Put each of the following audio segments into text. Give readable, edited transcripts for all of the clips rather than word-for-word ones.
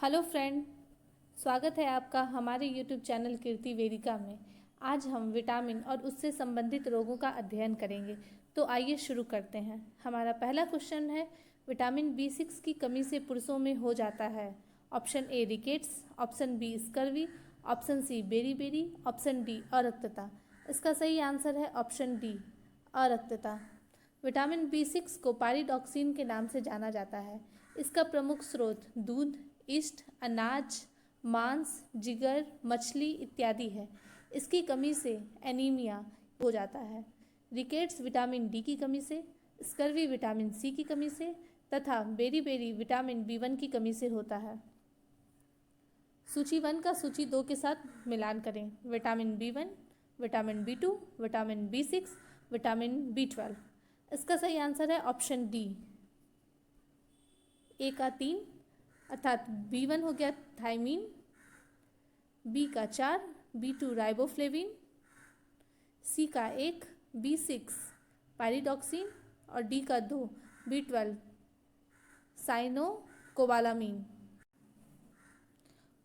Hello friend, स्वागत है आपका हमारे यूट्यूब चैनल कीर्ति वेदिका में। आज हम विटामिन और उससे संबंधित रोगों का अध्ययन करेंगे। तो आइए शुरू करते हैं। हमारा पहला क्वेश्चन है, विटामिन B6 की कमी से पुरुषों में हो जाता है। Option A rickets, option B scurvy, option C beri, option D अरक्तता। इसका सही आंसर है ऑप्शन डी अरक्तता। विटामिन B6 को पाइरिडॉक्सिन के नाम से जाना जाता है। इसका प्रमुख स्रोत दूध, ईस्ट, अनाज, मांस, जिगर, मछली इत्यादि है। इसकी कमी से एनीमिया हो जाता है। रिकेट्स विटामिन डी की कमी से, स्कर्वी विटामिन सी की कमी से तथा बेरी विटामिन B1 की कमी से होता है। सूची 1 का सूची 2 के साथ मिलान करें। Vitamin B1, vitamin B2, vitamin B6, vitamin B12। इसका सही आंसर है ऑप्शन डी ए का 3, अर्थात B1 हो गया थायमीन, बी का 4 B2 राइबोफ्लेविन, सी का 1 B6 पाइरिडॉक्सिन और डी का 2 B12 साइनोकोबालामीन।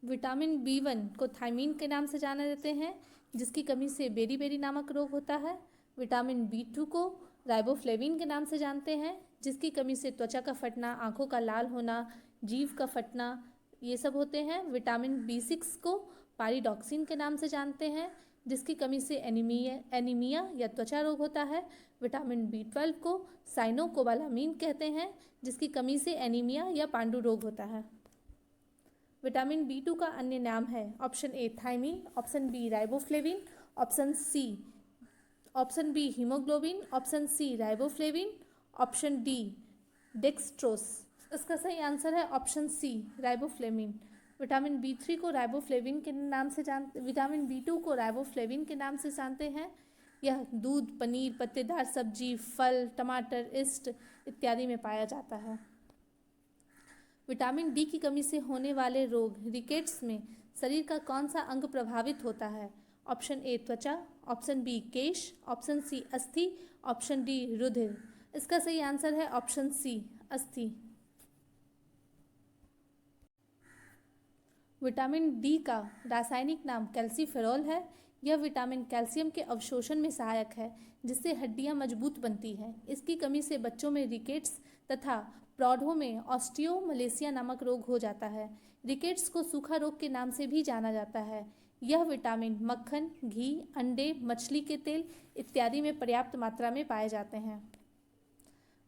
विटामिन B1 को थायमीन के नाम से जाना जाते हैं, जिसकी कमी से बेरी नामक रोग होता है। विटामिन B2 को राइबोफ्लेविन के नाम से जानते हैं, जिसकी कमी से त्वचा का फटना, आंखों का लाल होना, जीभ का फटना, ये सब होते हैं। विटामिन B6 को पाइरिडॉक्सिन के नाम से जानते हैं, जिसकी कमी से एनीमिया या त्वचा रोग होता है। विटामिन B12 को साइनोकोबालामीन कहते हैं, जिसकी कमी से एनीमिया या पांडु रोग होता है। विटामिन B2 का अन्य नाम है option A thiamine, option B riboflavin, option B haemoglobin, option C riboflavin, option D dextrose. इसका सही आंसर है option C riboflavin. Vitamin B2 को राइबोफ्लेविन के नाम से जानते हैं। यह दूध, पनीर, पत्तेदार सब्जी, फल, टमाटर, ईस्ट इत्यादि में पाया जाता है। विटामिन डी की कमी से होने वाले रोग रिकेट्स में शरीर का कौन सा अंग प्रभावित होता है? ऑप्शन ए त्वचा, ऑप्शन बी केश, ऑप्शन सी अस्थि, ऑप्शन डी रुधिर। इसका सही आंसर है ऑप्शन सी अस्थि। विटामिन डी का रासायनिक नाम कैल्सीफेरॉल है। यह विटामिन कैल्शियम के अवशोषण में सहायक है, जिससे हड्डियां मजबूत बनती हैं। इसकी कमी से बच्चों में रिकेट्स तथा प्रौढ़ों में ऑस्टियोमलेसिया नामक रोग हो जाता है। रिकेट्स को सूखा रोग के नाम से भी जाना जाता है। यह विटामिन मक्खन, घी, अंडे, मछली के तेल इत्यादि में पर्याप्त मात्रा में पाए जाते हैं।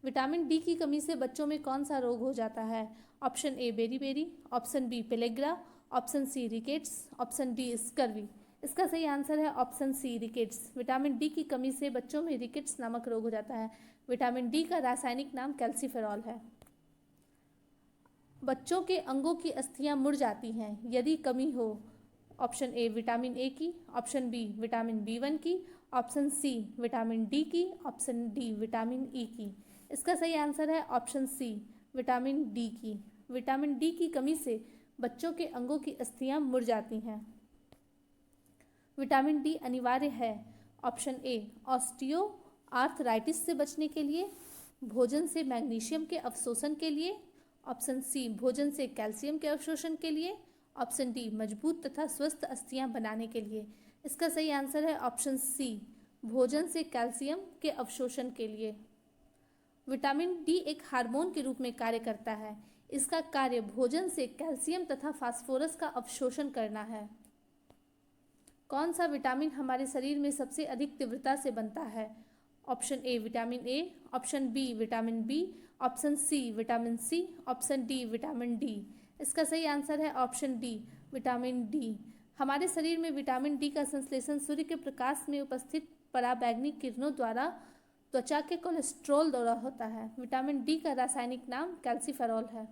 विटामिन डी की कमी से बच्चों में कौन सा रोग हो जाता है? Option A beri, option B pellagra, option C rickets, option D scurvy. इसका सही आंसर है option C rickets. Vitamin D की कमी से बच्चों में रिकेट्स नामक रोग हो जाता है। विटामिन डी का रासायनिक नाम कैल्सीफेरॉल है। बच्चों के अंगों की अस्थियां मुड़ जाती हैं यदि कमी हो। ऑप्शन ए विटामिन ए की, ऑप्शन बी विटामिन B1 की, ऑप्शन सी विटामिन डी की, ऑप्शन डी विटामिन ई की। इसका सही आंसर है ऑप्शन सी विटामिन डी की। विटामिन डी की कमी से बच्चों के अंगों की अस्थियां मुड़ जाती हैं। विटामिन डी अनिवार्य है। ऑप्शन ए ऑस्टियो आर्थराइटिस से बचने के लिए, भोजन से मैग्नीशियम के अवशोषण के लिए, ऑप्शन सी भोजन से कैल्शियम के अवशोषण के लिए, ऑप्शन डी मजबूत तथा स्वस्थ अस्थियां बनाने के लिए। इसका सही आंसर है ऑप्शन सी भोजन से कैल्शियम के अवशोषण के लिए। विटामिन डी एक हार्मोन के रूप में कार्य करता है। इसका कार्य भोजन से कैल्शियम तथा फास्फोरस का अवशोषण करना है। कौन सा विटामिन हमारे शरीर में सबसे अधिक तीव्रता से बनता है? Option A vitamin A, option B vitamin B, option C vitamin C, option D vitamin D. इसका सही आंसर है ऑप्शन डी विटामिन डी। हमारे शरीर में विटामिन डी का संश्लेषण सूर्य के प्रकाश में उपस्थित पराबैंगनी किरणों द्वारा त्वचा के कोलेस्ट्रॉल द्वारा होता है। विटामिन डी का रासायनिक नाम कैल्सीफेरॉल है।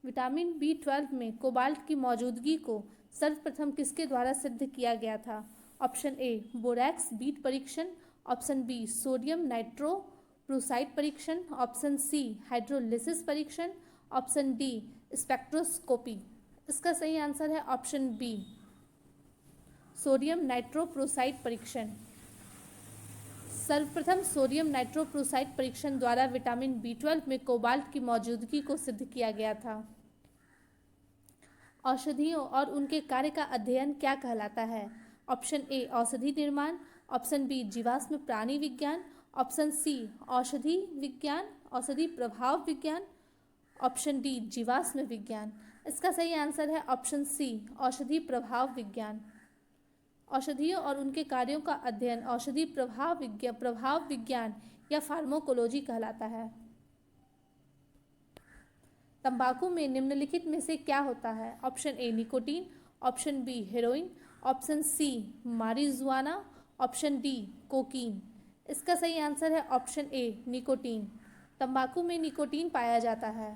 विटामिन B12 में कोबाल्ट की मौजूदगी को सर्वप्रथम किसके द्वारा सिद्ध किया गया था? ऑप्शन ए बोरैक्स बीट परीक्षण, ऑप्शन बी सोडियम नाइट्रोप्रूसाइड परीक्षण, ऑप्शन सी हाइड्रोलिसिस परीक्षण, ऑप्शन डी स्पेक्ट्रोस्कोपी। इसका सही आंसर है ऑप्शन बी सोडियम नाइट्रोप्रूसाइड परीक्षण। सर्वप्रथम सोडियम नाइट्रोप्रूसाइड परीक्षण द्वारा विटामिन B12 में कोबाल्ट की मौजूदगी को सिद्ध किया गया था। औषधियों और उनके कार्य का अध्ययन क्या कहलाता है? ऑप्शन ए औषधि निर्माण, ऑप्शन बी जीवाश्म प्राणी विज्ञान, ऑप्शन सी औषधि विज्ञान, औषधि प्रभाव विज्ञान, ऑप्शन डी जीवाश्म विज्ञान। इसका सही आंसर है ऑप्शन सी औषधि प्रभाव विज्ञान। औषधियों और उनके कार्यों का अध्ययन औषधि प्रभाव विज्ञान या फार्माकोलॉजी कहलाता है। तंबाकू में निम्नलिखित में से क्या होता है? Option A nicotine, option B heroin, option C marijuana, option D cocaine. इसका सही आंसर है ऑप्शन ए निकोटीन। तंबाकू में निकोटीन पाया जाता है।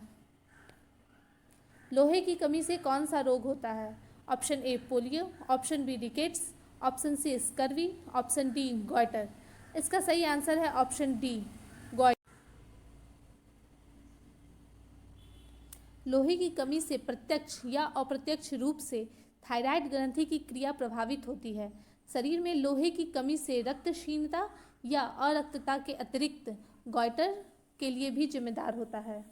लोहे की कमी से कौन सा रोग होता है? Option A polio, option B rickets, option C scurvy, option D goitre. इसका सही आंसर है ऑप्शन डी गॉइटर। लोहे की कमी से प्रत्यक्ष या अप्रत्यक्ष रूप से थायराइड ग्रंथि की क्रिया प्रभावित होती है। शरीर में लोहे की कमी से रक्तहीनता या अरक्तता के अतिरिक्त गॉइटर के लिए भी जिम्मेदार होता है।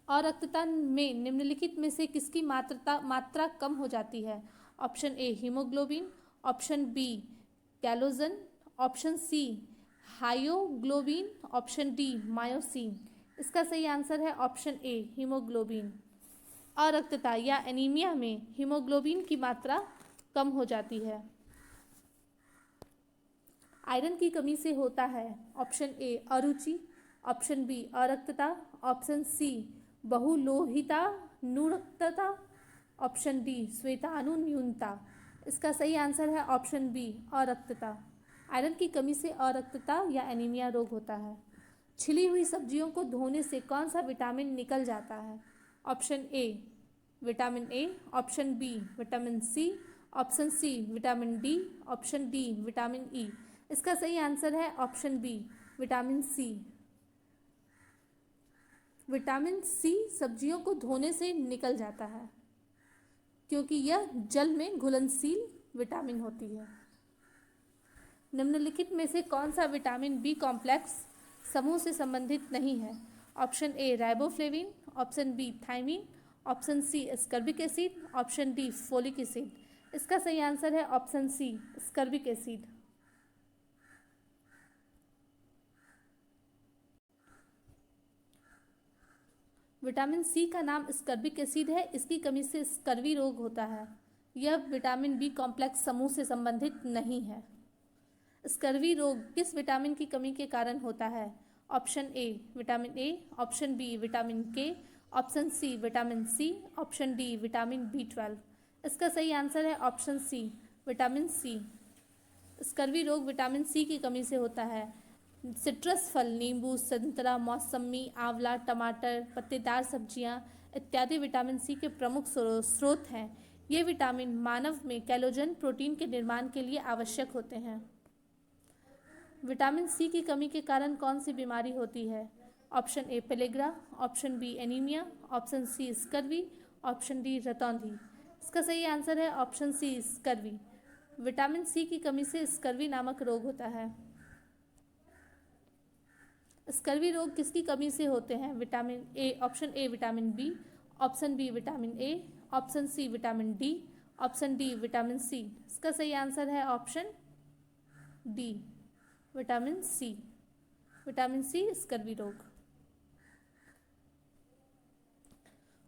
अरक्तता में निम्नलिखित में से किसकी मात्रा कम हो जाती है? Option A haemoglobin, option B collagen, option C myoglobin, option D myosin. इसका सही आंसर है ऑप्शन ए हीमोग्लोबिन। अरक्तता या एनीमिया में हीमोग्लोबिन की मात्रा कम हो जाती है। आयरन की कमी से होता है। ऑप्शन ए अरुचि, ऑप्शन बी अरक्तता, ऑप्शन सी बहुलोहिता न्यूनता, ऑप्शन डी श्वेताणु न्यूनता। इसका सही आंसर है ऑप्शन बी अरक्तता। आयरन की कमी से अरक्तता या एनीमिया रोग होता है। छिली हुई सब्जियों को धोने से कौन सा विटामिन निकल जाता है? Option A vitamin A, option B vitamin C, option C vitamin D, option D vitamin E. इसका सही आंसर है option B vitamin C. Vitamin C सब्जियों को धोने से निकल जाता है क्योंकि यह जल में घुलनशील विटामिन होती है। निम्नलिखित में से कौन सा विटामिन बी कॉम्प्लेक्स समूह से संबंधित नहीं है? Option A riboflavin, option B thiamine, option C ascorbic acid, option D folic acid. इसका सही आंसर है option C ascorbic acid. Vitamin C का नाम स्कर्बिक एसिड है। इसकी कमी से स्कर्वी रोग होता है। यह विटामिन बी कॉम्प्लेक्स समूह से संबंधित नहीं है। स्कर्वी रोग किस विटामिन की कमी के कारण होता है? Option A vitamin A, option B vitamin K, option C vitamin C, option D vitamin बी12। इसका सही आंसर है option C vitamin C. Scurvy रोग विटामिन सी की कमी से होता है। सिट्रस फल, नींबू, संतरा, मौसमी, आंवला, टमाटर, पत्तेदार सब्जियां इत्यादि विटामिन सी के प्रमुख स्रोत हैं। ये विटामिन मानव में कोलेजन प्रोटीन के निर्माण के लिए आवश्यक होते हैं। विटामिन सी की कमी के कारण कौन सी बीमारी होती है? Option A pellagra, option B anaemia, option C scurvy, option D रतौंधी। इसका सही आंसर है option C scurvy. Vitamin C की कमी से स्कर्वी नामक रोग होता है। स्कर्वी रोग किसकी कमी से होते हैं? Vitamin A, option A vitamin B, option B vitamin A, option C vitamin D, option D vitamin C. इसका सही आंसर है option D vitamin C. Vitamin C scurvy रोग।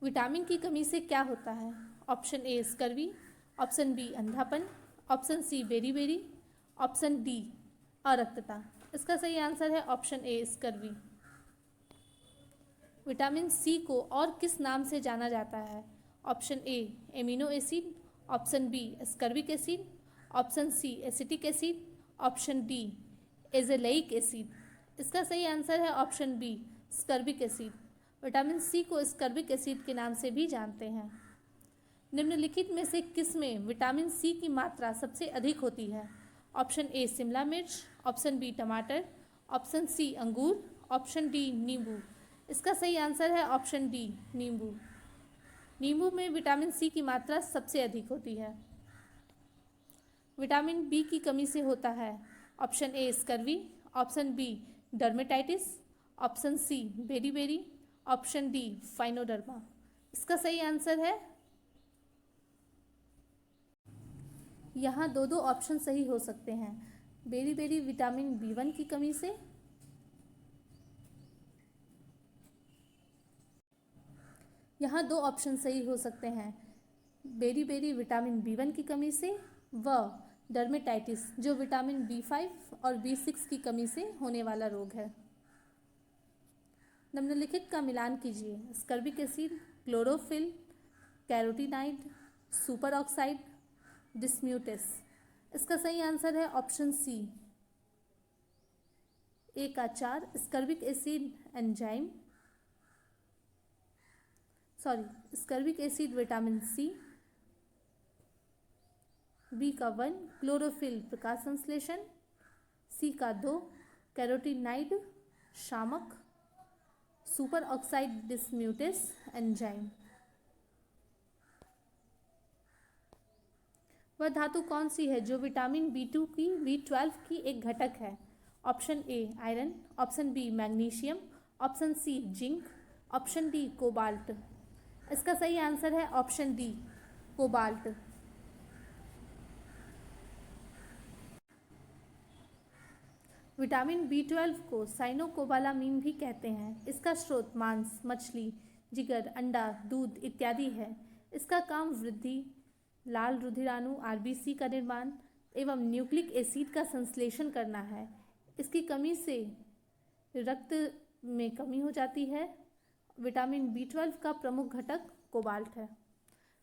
विटामिन की कमी से क्या होता है? Option A scurvy, option B अंधापन, option C beri, option D अरक्तता। इसका सही आंसर है option A scurvy. Vitamin C को और किस नाम से जाना जाता है? Option A amino acid, option B ascorbic acid, option C acetic acid, option D azelaic acid. इसका सही आंसर है option B ascorbic acid. Vitamin C को स्कर्बिक एसिड के नाम से भी जानते हैं। निम्नलिखित में से किस में विटामिन सी की मात्रा सबसे अधिक होती है? ऑप्शन ए शिमला मिर्च, ऑप्शन बी टमाटर, ऑप्शन सी अंगूर, ऑप्शन डी नींबू। इसका सही आंसर है ऑप्शन डी नींबू। नींबू में विटामिन सी की मात्रा सबसे अधिक होती है। विटामिन बी की कमी से होता है। Option A scurvy, option B dermatitis, option C beri, option D phrynoderma. इसका सही आंसर है, यहाँ दो दो ऑप्शन सही हो सकते हैं। बेरी बेरी विटामिन B1 की कमी से, यहाँ दो ऑप्शन सही हो सकते हैं। बेरी बेरी विटामिन B1 की कमी से व डर्मेटाइटिस जो विटामिन B5 और B6 की कमी से होने वाला रोग है। निम्नलिखित का मिलान कीजिए। Ascorbic acid, chlorophyll, carotenoid, superoxide, dismutase. इसका सही आंसर है ऑप्शन सी, ए का 4 ascorbic acid enzyme, ascorbic acid vitamin C, B का 1 क्लोरोफिल प्रकाश संश्लेषण, सी का 2 कैरोटीनाइड शामक, सुपर ऑक्साइड डिस्म्यूटेस एंजाइम। वह धातु कौन सी है जो विटामिन B2 की B12 की एक घटक है? Option A iron, option B magnesium, option C zinc, option D cobalt. इसका सही आंसर है option D cobalt. Vitamin B12 को साइनोकोबालामीन भी कहते हैं। इसका स्रोत मांस, मछली, जिगर, अंडा, दूध इत्यादि है। इसका काम वृद्धि, लाल रुधिराणु RBC का निर्माण एवं न्यूक्लिक एसिड का संश्लेषण करना है। इसकी कमी से रक्त में कमी हो जाती है। विटामिन B12 का प्रमुख घटक कोबाल्ट है।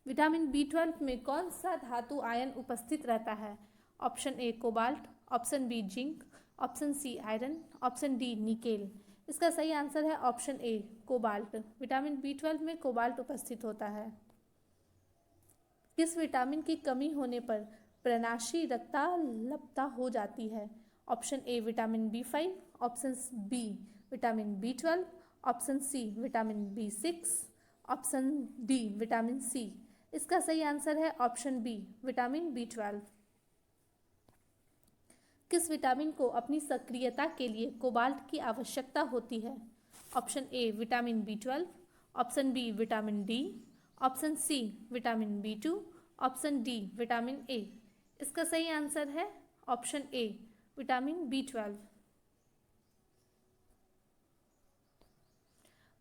विटामिन B12 में कौन सा धातु आयन उपस्थित रहता है? Option A cobalt, option B zinc, option C iron, option D nickel. इसका सही आंसर है option A cobalt. Vitamin B12 में कोबाल्ट उपस्थित होता है। किस विटामिन की कमी होने पर प्रनाशी रक्ताल्पता हो जाती है? Option A vitamin B5, option B vitamin B12, option C vitamin B6, option D vitamin C. इसका सही आंसर है ऑप्शन बी विटामिन B12। किस विटामिन को अपनी सक्रियता के लिए कोबाल्ट की आवश्यकता होती है? Option A vitamin B12, option B vitamin D, option C vitamin B2, option D vitamin A. इसका सही आंसर है ऑप्शन ए विटामिन B12।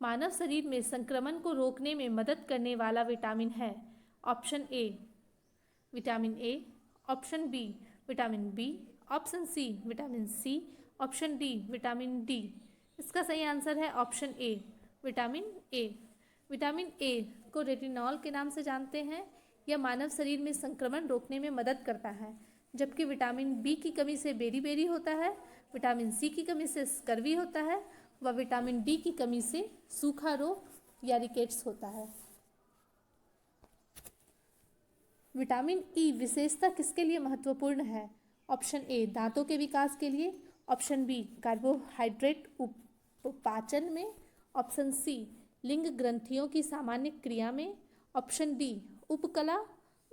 मानव शरीर में संक्रमण को रोकने में मदद करने वाला विटामिन है? Option A vitamin A, option B vitamin B, option C vitamin C, option D vitamin D. इसका सही आंसर है option A vitamin A. Vitamin A को रेटिनॉल के नाम से जानते हैं। यह मानव शरीर में संक्रमण रोकने में मदद करता है। जबकि विटामिन बी की कमी से बेरी-बेरी होता है, विटामिन सी की कमी से स्कर्वी होता है व विटामिन डी की कमी से सूखा रोग या रिकेट्स होता है। विटामिन ई विशेषता किसके लिए महत्वपूर्ण है? ऑप्शन ए दांतों के विकास के लिए, ऑप्शन बी कार्बोहाइड्रेट उपापचय में, ऑप्शन सी लिंग ग्रंथियों की सामान्य क्रिया में, ऑप्शन डी उपकला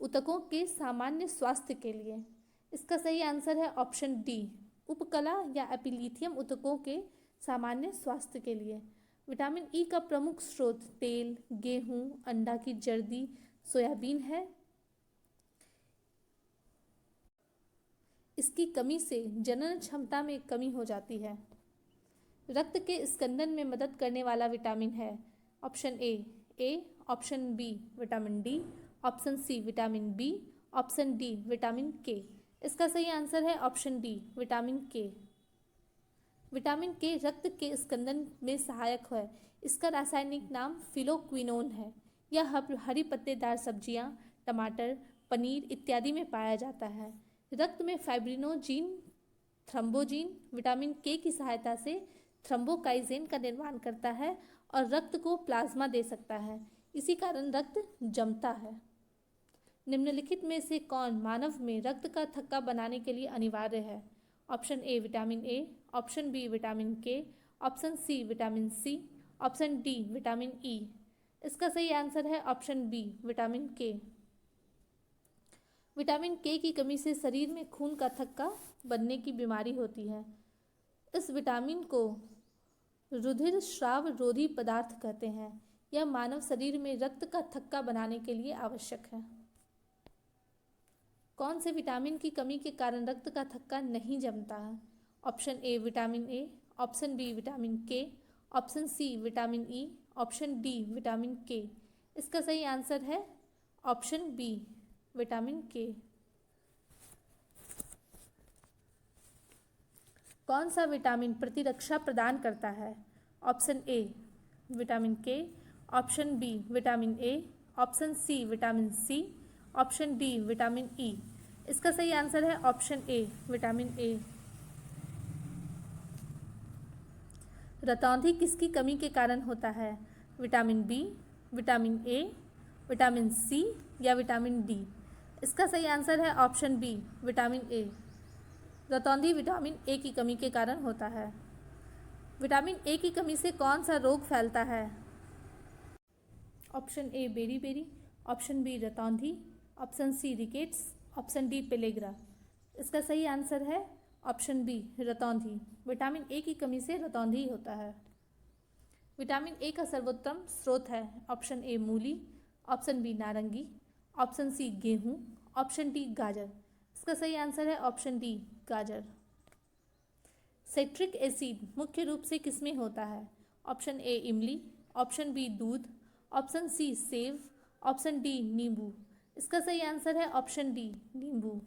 ऊतकों के सामान्य स्वास्थ्य के लिए। इसका सही आंसर है ऑप्शन डी उपकला या एपिलीथियम ऊतकों के सामान्य स्वास्थ्य के लिए। विटामिन ई का प्रमुख स्रोत तेल, गेहूं, अंडा की जर्दी, सोयाबीन है। इसकी कमी से जनन क्षमता में कमी हो जाती है। रक्त के स्कंदन में मदद करने वाला विटामिन है? Option A, option B vitamin D, option C vitamin B, option D vitamin K. इसका सही आंसर है option D vitamin K. Vitamin K रक्त के स्कंदन में सहायक है। इसका रासायनिक नाम फिलोक्विनोन है। यह हरी पत्तेदार सब्जियां, टमाटर, पनीर इत्यादि में पाया जाता है। रक्त में फाइब्रिनोजीन, थ्रोम्बोजीन विटामिन के की सहायता से थ्रोम्बोकाइनेज का निर्माण करता है और रक्त को प्लाज्मा दे सकता है। इसी कारण रक्त जमता है। निम्नलिखित में से कौन मानव में रक्त का थक्का बनाने के लिए अनिवार्य है? Option A vitamin A, option B vitamin K, option C vitamin C, option D vitamin E. इसका सही आंसर है option B vitamin K. Vitamin K की कमी से शरीर में खून का थक्का बनने की बीमारी होती है। इस विटामिन को रुधिर स्राव रोधी पदार्थ कहते हैं। यह मानव शरीर में रक्त का थक्का बनाने के लिए आवश्यक है। कौन से विटामिन की कमी के कारण रक्त का थक्का नहीं जमता है? Option A vitamin A, option B vitamin K, option C vitamin E, option D vitamin K. इसका सही आंसर है ऑप्शन बी विटामिन के। कौन सा विटामिन प्रतिरक्षा प्रदान करता है? Option A vitamin K, option B vitamin A, option C vitamin C, option D vitamin E. इसका सही आंसर है ऑप्शन ए विटामिन ए। रतौंधी किसकी कमी के कारण होता है? Vitamin B, vitamin A, vitamin C या विटामिन डी। इसका सही आंसर है ऑप्शन बी विटामिन ए। रतौंधी विटामिन ए की कमी के कारण होता है। विटामिन ए की कमी से कौन सा रोग फैलता है? Option A beri, option B रतौंधी, option C rickets, option D pellagra. इसका सही आंसर है ऑप्शन बी रतौंधी। विटामिन ए की कमी से रतौंधी होता है। विटामिन ए का सर्वोत्तम स्रोत है? ऑप्शन ए मूली, ऑप्शन बी नारंगी, ऑप्शन सी गेहूँ, ऑप्शन डी गाजर। इसका सही आंसर है ऑप्शन डी गाजर। सिट्रिक एसिड मुख्य रूप से किसमें होता है? ऑप्शन ए इमली, ऑप्शन बी दूध, ऑप्शन सी सेब, ऑप्शन डी नींबू। इसका सही आंसर है ऑप्शन डी नींबू।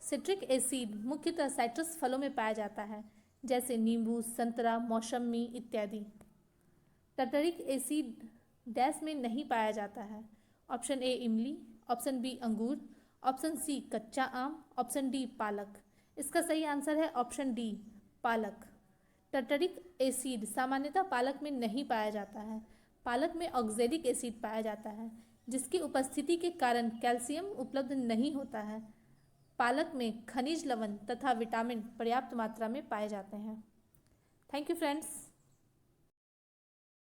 सिट्रिक एसिड मुख्यतः साइट्रस फलों में पाया जाता है, जैसे नींबू, संतरा, मौसमी इत्यादि। टर्टरिक एसिड डैश में नहीं पाया जाता है? ऑप्शन ए इमली, ऑप्शन बी अंगूर, ऑप्शन सी कच्चा आम, ऑप्शन डी पालक। इसका सही आंसर है ऑप्शन डी पालक। टर्टरिक एसिड सामान्यतः पालक में नहीं पाया जाता है। पालक में ऑक्जेलिक एसिड पाया जाता है, जिसकी उपस्थिति के कारण कैल्शियम उपलब्ध नहीं होता है। पालक में खनिज लवण तथा विटामिन पर्याप्त मात्रा में पाए जाते हैं। Thank you friends.